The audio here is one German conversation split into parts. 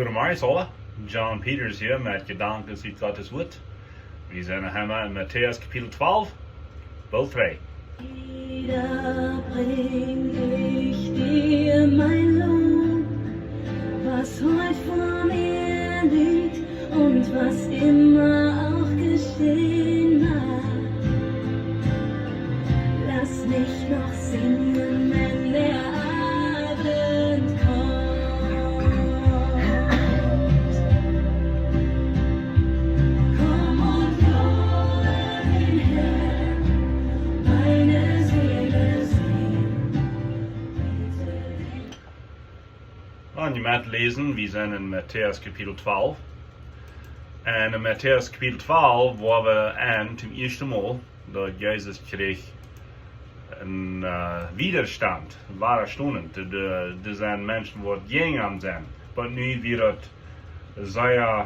Goedemorgen alle. John Peters hier met gedanken uit Gottes Woord. We zijn helemaal in Matteaus kapitel 12, Bild 3. Wieder bring ich dir mein Lob, was heut vor mir liegt und was immer auch geschehen mag. Lass mich noch singen, wenn der Abend kommt. Komm und lobe den Herrn, meine Seele singt. En je moet lezen, we zijn in Matteaus kapitel 12. En in Matteaus kapitel 12 waar we aan zum eerste Mal dat Jezus kreeg een Widerstand, ware Stunden. Er zijn mensen die gegen hem zijn. Maar nu weer het zeer,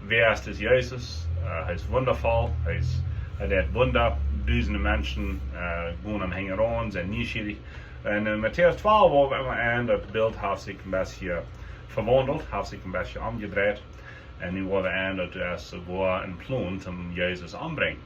wer ist das Jezus? Hij is wondervol, hij deed Wunder, duizenden mensen gaan hem hängen aan, zijn nieuwsgierig. En in Matteaus 12 waar we aan, dat beeld heeft zich een beetje verwandeld, heeft zich een beetje omgedraaid. En nu worden we aan dat er sogar een plan om Jezus aanbrengt.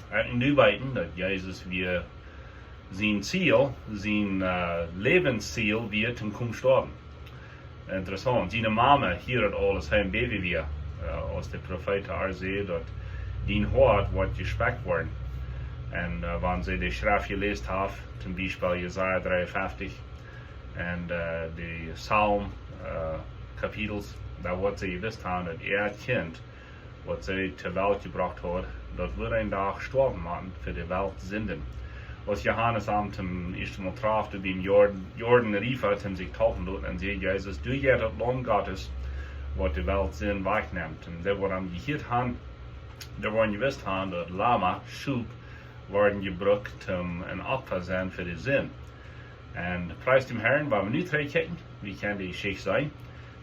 En nu weten dat Jezus weer zijn Ziel, zijn Lebensziel weer zum komst worden. Interessant. Zijn mama hier het alles heim baby weer. Als de profeten haar zei dat die hoort wordt gespekt worden. En wanneer ze de schrift gelezen heeft, zum Beispiel Jesaja 53 en de Psalm kapitels, daar wordt ze gewusst hebben dat het kind wat zij ter Welt gebracht hat, dat wird een dag gestorben worden für de Welt zinden. Als Johannes am zum ersten Mal traf, du den Jordan rief hat, sich taufen dort und sagt, Jesus, du ja das Lamm Gottes, was die Welt Sinn wegnimmt. Und der, wo am gehört haben, der wollen gewusst haben, dass Lama, Schub, worden gebraucht, ein Opfer sein für den Sinn. Und preis dem Herrn, weil wir nicht reinkicken, wie kann die Schicht sein?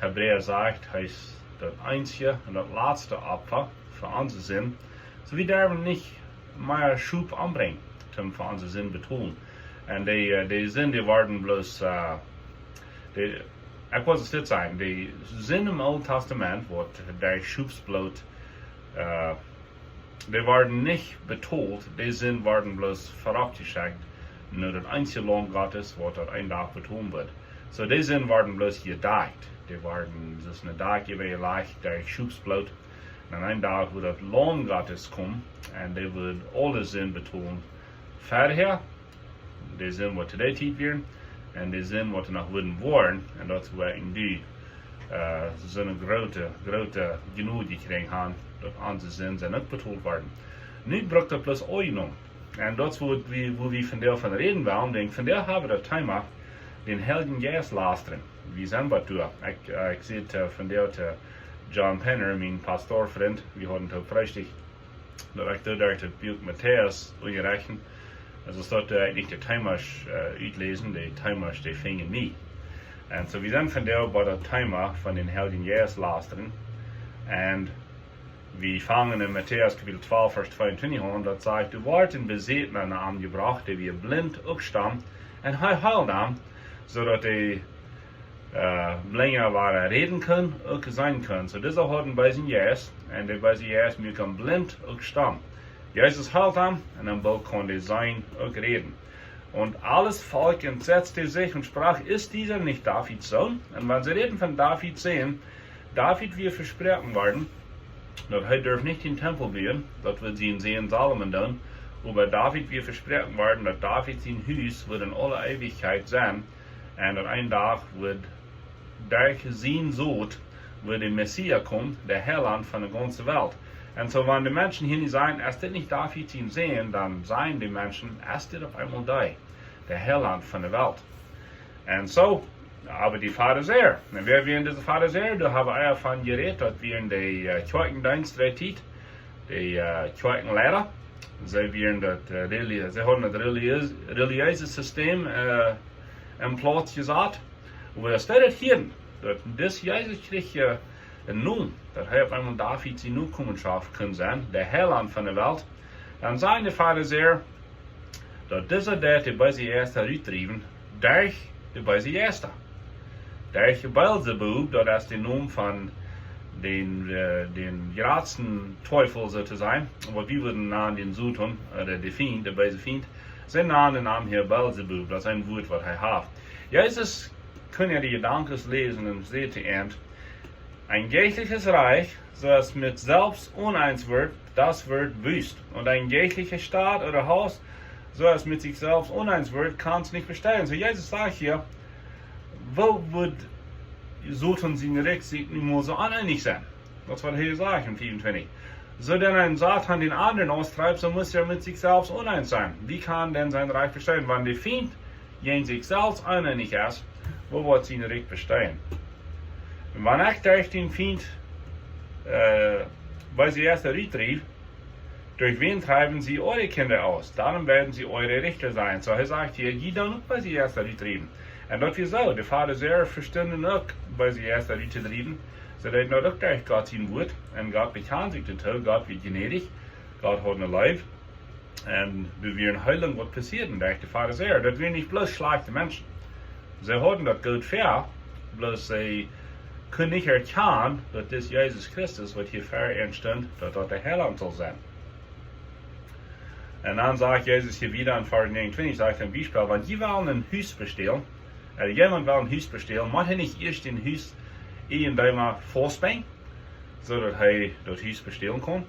Hebräer sagt, heißt das einzige und das letzte Opfer für unseren Sinn, so wie der nicht mehr Schub anbringen, um für unseren Sinn betonen. Und die Sinn, die werden bloß, ich wollte es nicht sagen, die Sinn im Alten Testament, wo der Schubsblut, die werden nicht betont, die Sinn werden bloß vorausgeschickt, nur das einzige Lamm Gottes, was dort ein Tag betont wird. So die Sinn werden bloß gedacht. Die werden, das ist eine Tag gewesen, leicht der Schubsblut. Und an einem Tag wird das Lamm Gottes kommen und der wird alle Sinn betonen. Vorher, die Sinn, was today Zeit werden, und die Sinn, was noch würden wollen, und das war in die so eine große Genug gekriegt haben, dass unsere Sinn sind nicht betont werden. Nun braucht das bloß Ordnung. Und das, wo wir von der von reden wollen, denn von der haben wir das Thema, den Heiljenjeistes Lasteren. Wie sind wir da? Ich sehe von der John Penner, mein Pastorfreund, wir hatten da Freitag, dass ich da das Buch Matteaus umgerechnet. Also es sollte eigentlich die Thema auslesen, die Thema, die fingen nie. Und so wir sind von der bei der Thema von den Heiljenjeistes Lasteren. Und wir fangen in Matteaus Kapitel 12, Vers 22 an, das sagt, du wart in Besitz an Arm gebracht, die wir blind aufstammen, und er heilt haben, sodass die länger waren reden können, auch sein können. So das auch hatten bei Jesus, und die bei Jesus mir kann blind aufstammen. Jesus heilt haben, und dann bald konnte sein, auch reden. Und alles Volk entsetzte sich und sprach, ist dieser nicht Davids Sohn? Und wenn sie reden von David sehen, David wir versprechen werden, dass er darf nicht in den Tempel gehen, das wird sie in sehen Salomon tun, aber David wir versprechen werden, dass David sein Haus wird in aller Ewigkeit sein, und an einem Tag wird durch sein Sohn wird der Messias kommen, der Heiland von der ganzen Welt. Und so wenn die Menschen hier nicht sagen, es wird nicht David ihn sehen, dann sagen die Menschen, es wird auf einmal der Heiland von der Welt. Und so, aber die Pharisäer, und wer wären diese Pharisäer? Da haben wir davon geredet, dass wir in der Kirchendienst die Kirchenlehrer, sie haben das religiöse System im Platz gesagt. Und wir steht hier, dass das Jesus kriegt nun, dass er auf einmal David die Nachkommenschaft können sein, der Heiland von der Welt. Dann sagen die Pharisäer, dass dieser die bei sie erst herübertrieben, durch die bei sie erst. Der Beelzebub, das ist der Name von den geratsten Teufel sozusagen, aber wir würden nahen den Satan, oder der Fiend, der böse Fiend, sein Namen hier Beelzebub, das ist ein Wort, was er hat. Jesus können ja die Gedanken lesen und seht ihr, ein geistliches Reich, so es mit selbst uneins wird, das wird wüst. Und ein geistlicher Staat oder Haus, so es mit sich selbst uneins wird, kann es nicht bestehen. So Jesus sagt hier, wo wird Satan seine Recht nicht mehr so uneinig sein? Das war hier sagt im 24. So denn ein Satan den anderen austreibt, so muss er mit sich selbst uneins sein. Wie kann denn sein Reich bestehen? Wenn der Feind gegen sich selbst uneinig ist, wo wird sein Recht bestehen? Wenn ich durch den Feind bei sie erst rief, durch wen treiben sie eure Kinder aus? Darum werden sie eure Richter sein. So er sagt hier, je dann auch bei sie erst rief. Und das ist so, der Vater sehr verstanden auch bei sie erst rief, so dass er auch durch Gott sein wird. Und Gott bekannt sich dazu, Gott wird gnädig, Gott hat ein Leib. Und wir werden heilen, was passiert durch der Vater sehr. Das sind nicht bloß schlechte Menschen. Sie haben das Gott fair, bloß sie können nicht erkennen, dass das Jesus Christus, was hier fair entstand, dass das der Heiland soll sein. Und dann sagt Jesus hier wieder in Vers 29, sagt ein Beispiel, wenn jemand ein Haus bestehlen, jemand will ein Haus bestehlen, muss er nicht erst den Haus irgendjemand vorspangen, so dass er das Haus bestehlen kann.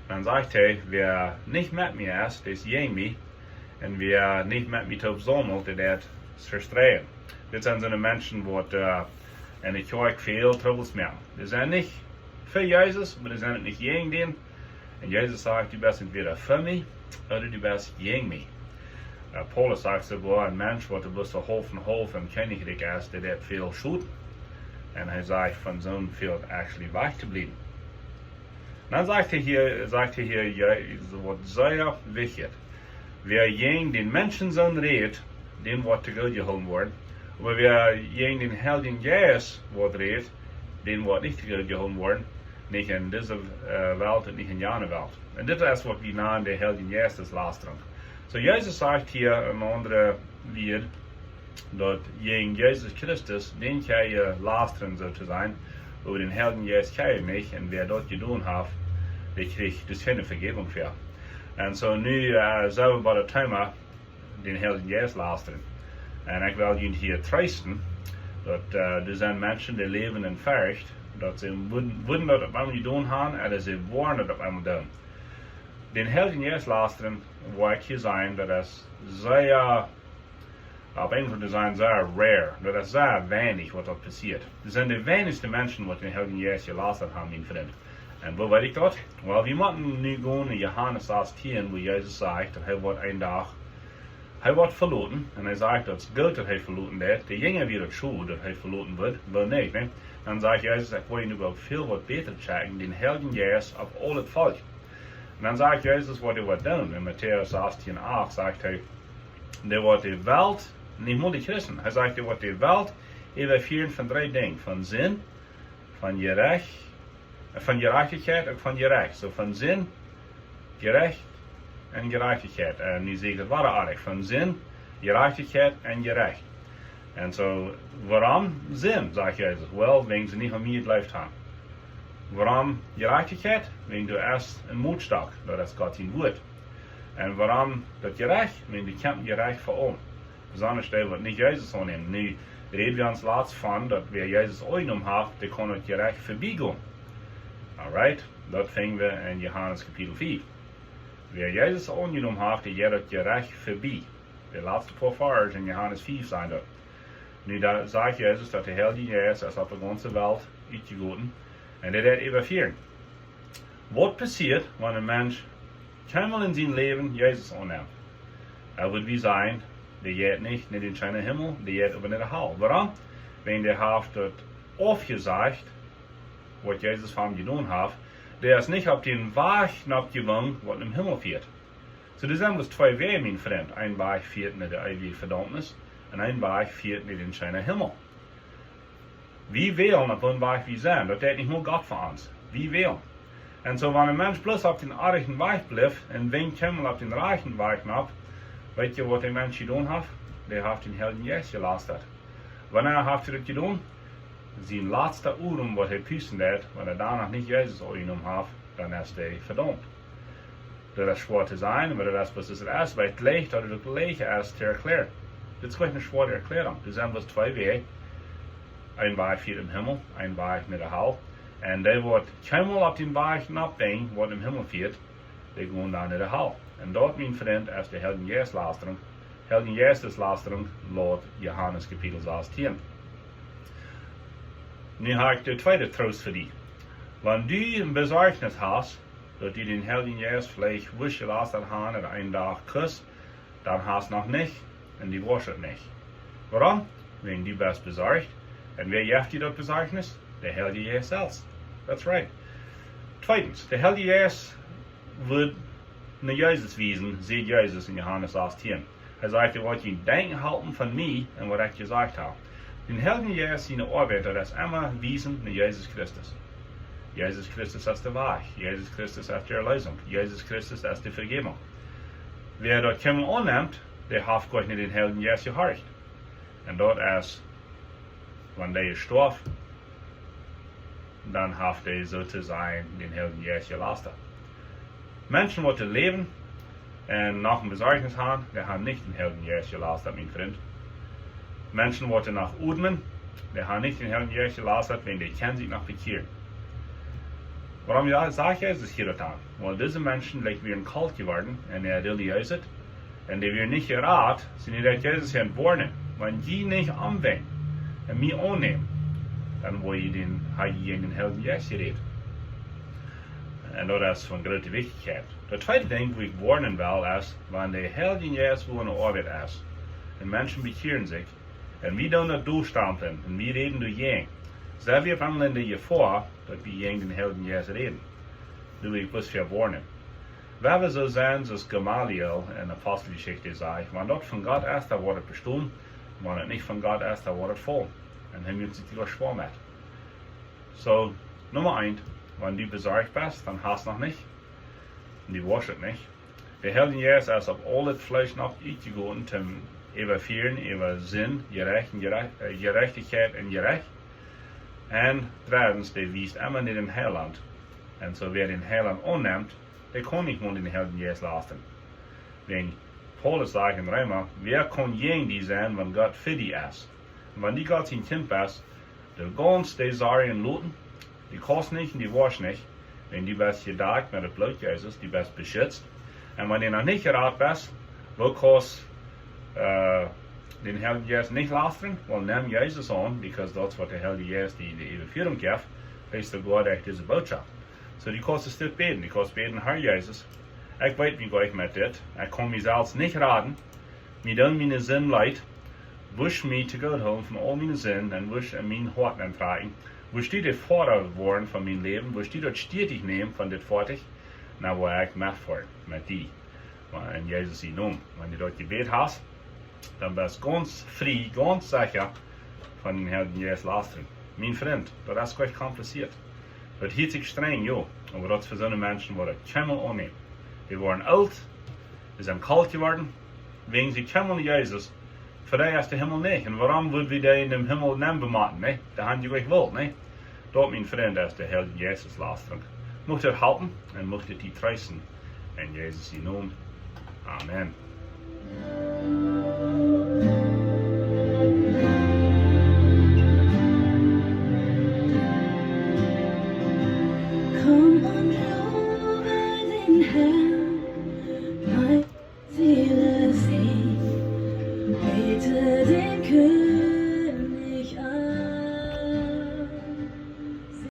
Dann sagt er, wer nicht mit mir ist, der ist gegen mich, und wer nicht mit mir zusammensammelt, der wird es verstreuen. Das sind so Menschen, die in der Kirche viel Troubles machen. Die sind nicht für Jesus, aber die sind nicht gegen den. Und Jesus sagt, du bist entweder für mich oder du bist gegen mich. Paulus sagt sogar, ein Mensch, der bloß Hof im Königreich ist, der wird viel schulden. Und er sagt, von so viel actually wach zu bleiben. Dann sagt er hier, was sehr wichtig. Wer gegen den Menschensohn redet, den wird zu Gott geholt worden. Aber wer gegen den Heiljenjeistes redet, den wird nicht zu Gott geholt worden. Nicht in dieser Welt und nicht in jener Welt. Und das ist, was wir nennen, der Heiljenjeistes Lasterung. So Jesus sagt hier im anderen Lied, dass gegen Jesus Christus, den kann ihr lastern sozusagen, aber den Heiljenjeistes kann ich nicht. Und wer dort getan hat, der kriegt das keine Vergebung für. Und so nu selber bei der Thema den Heiljenjeistes lastern. Und ich will Ihnen hier trösten, dass das sind Menschen, die leben in Furcht, dass sie würden das auf einmal tun haben, oder sie wollen das auf einmal tun. Den Heiljenjeistes lastern, wo ich hier sein, das ist sehr, auf Englisch würde ich sagen, sehr rare, das ist sehr wenig, was dort passiert. Das sind die wenigsten Menschen, die den Heiljenjeistes gelastert haben, mein Freund. Und wo weiß ich das? Well, wir müssen nu gehen in Johannes 18, wo Jesus sagt, dass er wird ein Tag, er wird verloren, und er sagt, dass Gott hat verloren wird, der Jünger wird schuld, dass er verloren wird, will nicht, ne? Dann sagt Jesus, ich will über viel was besser checken, den Heiljenjeistes auf alle Volk. Und dann sagt Jesus, was er wird tun. In Matteaus 18,8 sagt er, der wird die Welt, nicht nur die Christen, er sagt, der wird die Welt überführen von 3 Dingen, von Sinn, von Gerechtigkeit und von Gerecht. So von Sinn, Gerecht und Gerechtigkeit. Und nu zeg ik het waarachtig. Von Sinn, Gerechtigkeit und Gerecht. Und so, warum Sinn, sagt Jesus? Well, wegen sie nicht an mir gelebt haben. Warum Gerechtigkeit? Wegen du erst ein Mutstark, das ist Gott sein Wort. Und warum das Gerecht? Wegen du kämpfen gerecht für uns. Besonders der wird nicht Jesus annehmen. Nu reden wir uns laatst von, dass wer Jesus angenommen hat, der kann das Gerecht vorbeigehen. Alright, dat vinden we in Johannes kapitel 4. Wer Jesus angenommen hat, der geht das Gerecht vorbei. De laatste paar Vers in Johannes 4 zijn dat. Nu da sagt Jesus, dass der Heiljenjeistes ist auf der ganzen Welt uitgegoten und der wird überführen. Was passiert, wenn ein Mensch keinmal in seinem Leben Jesus annimmt? Wird wie sein, der geht nicht in den schönen Himmel, der geht aber in der Hölle. Warum? Wenn der hat das aufgesagt, was Jesus von ihm getan hat, der ist nicht auf den Weg nachgegangen, was im Himmel führt. So, das sind bloß 2 Wege, mein Freund. Ein Weg führt in der ewige Verdammnis und ein Weg führt in den schönen Himmel. Wir wählen, auf welchen Weg wir sind. Das ist nicht nur Gott für uns. Wir wählen. Und so, wenn ein Mensch bloß auf den argen Weg bleibt und wenn kommen auf den reichen Weg nach, weißt du, was der Mensch getan hat? Der hat den Heiljenjeistes gelastet. Wanneer heeft hij dat gedaan? Zijn laatste uren wat hij pusten deed, wanneer daarna niet Jezus aangenommen heeft, dan is hij verdampt. Dat is schwer te zijn, maar dat is wat het is. Bij het licht dat het ook leeg is te erklären. Dit is gewoon een schwere erklärung. Er zijn dus twee wegen. Een weg voor de hemel, een weg naar de hel. En die wordt helemaal op die weg napbrengen, wat in de hemel viert, die gaan dan naar de hel. En dat, mijn vriend, is de Heiljenjeistes Lasterung. Heiljenjeistes Lasterung laat Johannes kapitel 16. Nu heb ik de tweede troost voor die. Wanneer du een bezorgnis hast, dat du den Heiljenjeistes vielleicht weggelastet haben oder einen Tag küsst, dann hast du noch nicht und die wascht het nicht. Warum? Wegen du bist besorgt. Und wer jeft dir das Besorgnis? Der Heiljenjeistes selbst. That's right. Zweitens, der Heiljenjeistes wird naar Jezus wiesen, sieht Jezus in Johannes 16. Hij sagt, wat je denken halten van mij en wat ik gezegd heb. Den Heiljenjeistes zijn arbeid, dat is immer wiesen naar Jezus Christus. Jezus Christus is de weg. Jezus Christus is de erlösung. Jezus Christus is de vergebung. Wer dat Kimmel aanneemt, der heeft Gott niet den Heiljenjeistes gehorcht. En dat is, wanneer hij storf, dan heeft hij sozusagen den Heiljenjeistes gelassen. Menschen, die leben und nach dem Besorgnis haben, die haben nicht den Heiljenjeistes gelassen, mein Freund. Menschen, die nach atmen, die haben nicht den Heiljenjeistes gelassen, wenn die kennen sich noch bekehren. Warum sage ich das hier getan? Weil diese Menschen werden kalt geworden und religiös und die werden nicht gerat, sind die Jesus entworfen. Wenn die nicht anwenden und mich annehmen, dann will ich den Heiljenjeistes geredet. En dat is van grote wichtigheid. De tweede ding wat ik warnen wil is, wanneer de Heiljenjeistes voor een arbeid is, en mensen bekeren zich, en we doen dat doorstampelen, en we reden door jeng, zijn we van in de gevaar dat we jeng den Heiljenjeistes reden. Doe ik dus voor warnen. Waar we zo zijn, zoals Gamaliel in de Apostelgeschichte zei, wanneer dat van God is, dan wordt het bestaan, wanneer het niet van God is, dan wordt het vol. En hij moet zich heel schwaar met. So, nummer 1. Wenn du besorgt bist, dann hast du noch nicht. Und die wascht nicht. Der Heiljenjeistes ist auf alle Fleisch noch uitgegoten zum überführen, über Sinn, Gerechtigkeit und Gerecht. Und drittens, der wiest immer nicht im Heiland. Und so wer den Heiland annimmt, der kann nicht nur den Heiljenjeistes lassen. Wenn Paulus sagt in Römer, wer kann gegen die sein, wenn Gott für die ist? Und wenn die Gott sein Kind bist, der ganz die Sarien looten, die kost nicht und die wasch nicht. Wenn die bist gedeckt mit dem Blut Jesus, die bist beschützt. Und wenn du noch nicht gerat bist, wo kannst den Heiljenjeistes nicht lastern, weil nimm Jesus an, because das was der Heiljenjeistes die Überführung gibt, ist der Gott echt diese Botschaft. So die kannst es nicht beten, die kannst beten, Herr Jesus, ich weiß mich gleich mit dir, ich kann mich selbst nicht raten, mir tun meine Sinn leid, wisch mich zu Gott holen von all meinen Sinnen und wisch in mein Hort antragen. Wo steht der Vater geworden von meinem Leben? Wo steht das stetig nehmen von das Vater? Na, wo ich mitfahre, mit dir. In Jesus Namen. Wenn du dort Gebet hast, dann bist du ganz frei, ganz sicher von den Heiljenjeistes Lasteren. Mein Freund, das ist gleich kompliziert. Das hört sich streng, ja. Aber das ist für so eine Menschen, die das Kimmel annehmen. Die waren alt, die sind kalt geworden, wegen sie Kimmel Jesus. Für die ist der Himmel nicht. Und warum würden wir die in dem Himmel nicht bematten? Ne? Da haben die gleich wollt, ne? Dort, mein Freund, ist der Heiljenjeistes Lasterung. Möcht ihr halten und möcht ihr die trösten. In Jesus Namen. Amen.